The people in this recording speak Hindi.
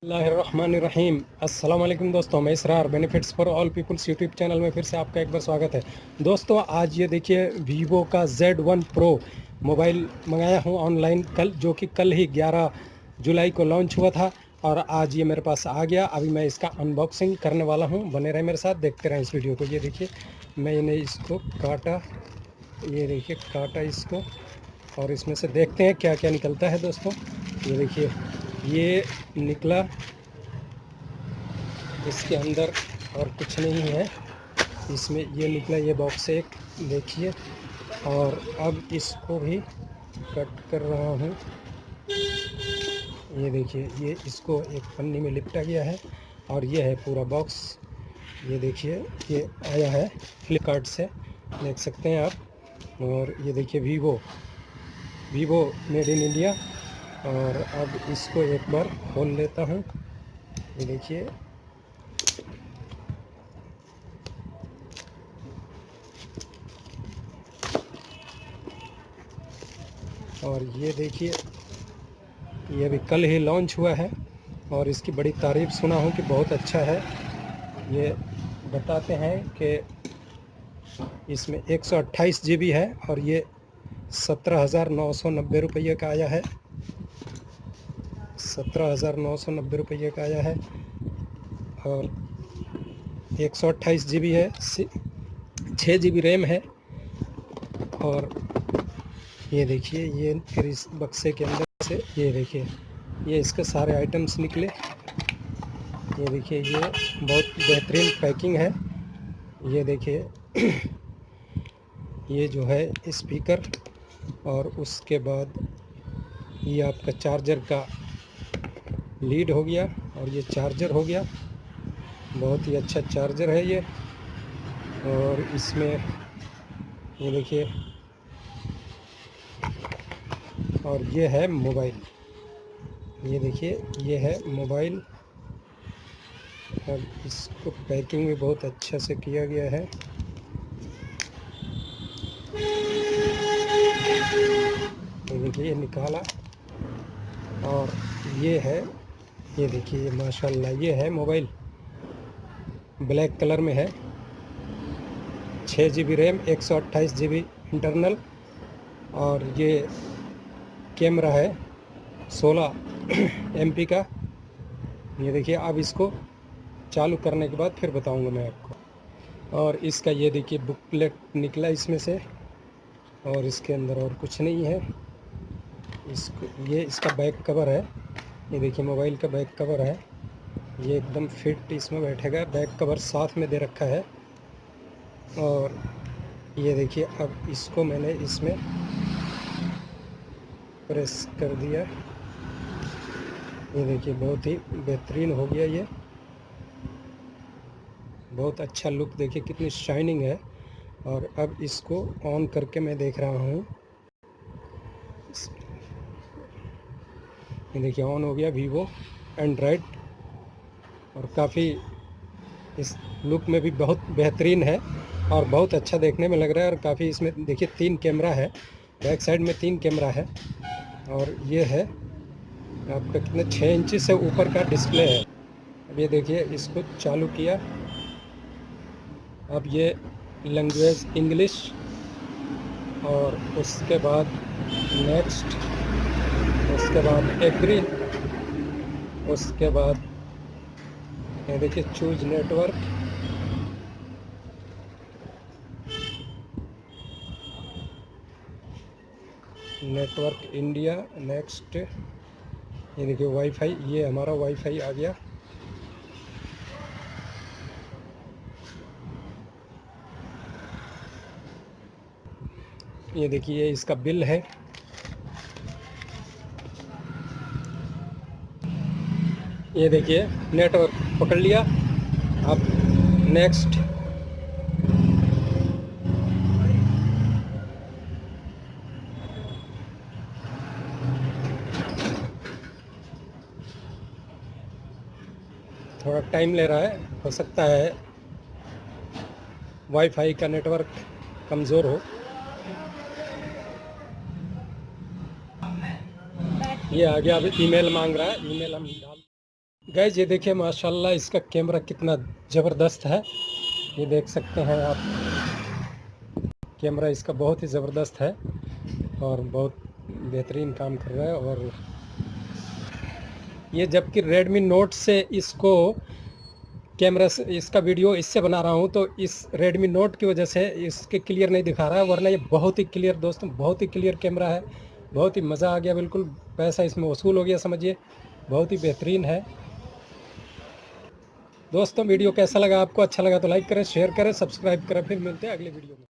बिस्मिल्लाहिर्रहमानिर्रहीम। अस्सलाम वालेकुम दोस्तों, मैं Israr benefits for all peoples YouTube channel में फिर से आपका एक बार स्वागत है। दोस्तों आज ये देखिए वीवो का Z1 Pro मोबाइल मंगाया हूँ ऑनलाइन कल, जो कि कल ही 11 जुलाई को लॉन्च हुआ था और आज ये मेरे पास आ गया। अभी मैं इसका अनबॉक्सिंग करने वाला हूँ, बने रहे मेरे साथ, देखते रहें इस वीडियो को। ये देखिए मैंने इसको काटा, ये देखिए काटा इसको, और इसमें से देखते हैं क्या क्या निकलता है दोस्तों। ये देखिए ये निकला, इसके अंदर और कुछ नहीं है, इसमें ये निकला, ये बॉक्स एक देखिए। और अब इसको भी कट कर रहा हूँ। ये देखिए ये इसको एक पन्नी में लिपटा गया है और ये है पूरा बॉक्स। ये देखिए ये आया है फ्लिपकार्ट से, देख सकते हैं आप। और ये देखिए वीवो मेड इन इंडिया। और अब इसको एक बार खोल लेता हूँ। ये देखिए और ये देखिए ये भी कल ही लॉन्च हुआ है और इसकी बड़ी तारीफ़ सुना हूँ कि बहुत अच्छा है। ये बताते हैं कि इसमें 128 GB है और ये 17,990 रुपये का आया है। 17,990 रुपये का आया है और 128 GB है, 6 GB रैम है। और ये देखिए ये फिर इस बक्से के अंदर से ये देखिए ये इसके सारे आइटम्स निकले। ये देखिए ये बहुत बेहतरीन पैकिंग है। ये देखिए ये जो है स्पीकर, और उसके बाद ये आपका चार्जर का लीड हो गया और ये चार्जर हो गया। बहुत ही अच्छा चार्जर है ये। और इसमें ये देखिए, और ये है मोबाइल। ये देखिए ये है मोबाइल। अब इसको पैकिंग भी बहुत अच्छा से किया गया है। ये देखिए ये निकाला और ये है, ये देखिए ये माशाल्लाह ये है मोबाइल, ब्लैक कलर में है। 6 GB रैम, 128 GB इंटरनल, और ये कैमरा है 16 MP का। ये देखिए अब इसको चालू करने के बाद फिर बताऊंगा मैं आपको। और इसका ये देखिए बुकलेट निकला इसमें से, और इसके अंदर और कुछ नहीं है। इसको ये इसका बैक कवर है। ये देखिए मोबाइल का बैक कवर है, ये एकदम फिट इसमें बैठेगा। बैक कवर साथ में दे रखा है। और ये देखिए अब इसको मैंने इसमें प्रेस कर दिया। ये देखिए बहुत ही बेहतरीन हो गया, ये बहुत अच्छा लुक, देखिए कितनी शाइनिंग है। और अब इसको ऑन करके मैं देख रहा हूँ। ये देखिए ऑन हो गया वीवो एंड्रॉयड, और काफ़ी इस लुक में भी बहुत बेहतरीन है और बहुत अच्छा देखने में लग रहा है। और काफ़ी इसमें देखिए 3 कैमरा है, बैक साइड में 3 कैमरा है। और ये है आपका कितने 6 इंच से ऊपर का डिस्प्ले है। अब ये देखिए इसको चालू किया, अब ये लैंग्वेज इंग्लिश, और उसके बाद नेक्स्ट, उसके बाद एग्री, उसके बाद ये देखिए choose network, network India, next. ये देखिए वाईफाई, ये हमारा वाईफाई आ गया। ये देखिए इसका बिल है। ये देखिए नेटवर्क पकड़ लिया। अब नेक्स्ट, थोड़ा टाइम ले रहा है, हो सकता है वाईफाई का नेटवर्क कमज़ोर हो। ये आ गया। अब ईमेल मांग रहा है, ईमेल हम डाल गाइस ये देखिए माशाल्लाह इसका कैमरा कितना ज़बरदस्त है। ये देख सकते हैं आप, कैमरा इसका बहुत ही ज़बरदस्त है और बहुत बेहतरीन काम कर रहा है। और ये जबकि Redmi Note से इसको कैमरा से इसका वीडियो इससे बना रहा हूँ, तो इस Redmi Note की वजह से इसके क्लियर नहीं दिखा रहा है, वरना ये बहुत ही क्लियर दोस्तों, बहुत ही क्लियर कैमरा है। बहुत ही मज़ा आ गया, बिल्कुल पैसा इसमें वसूल हो गया समझिए, बहुत ही बेहतरीन है। दोस्तों वीडियो कैसा लगा आपको? अच्छा लगा तो लाइक करें, शेयर करें, सब्सक्राइब करें। फिर मिलते हैं अगले वीडियो में।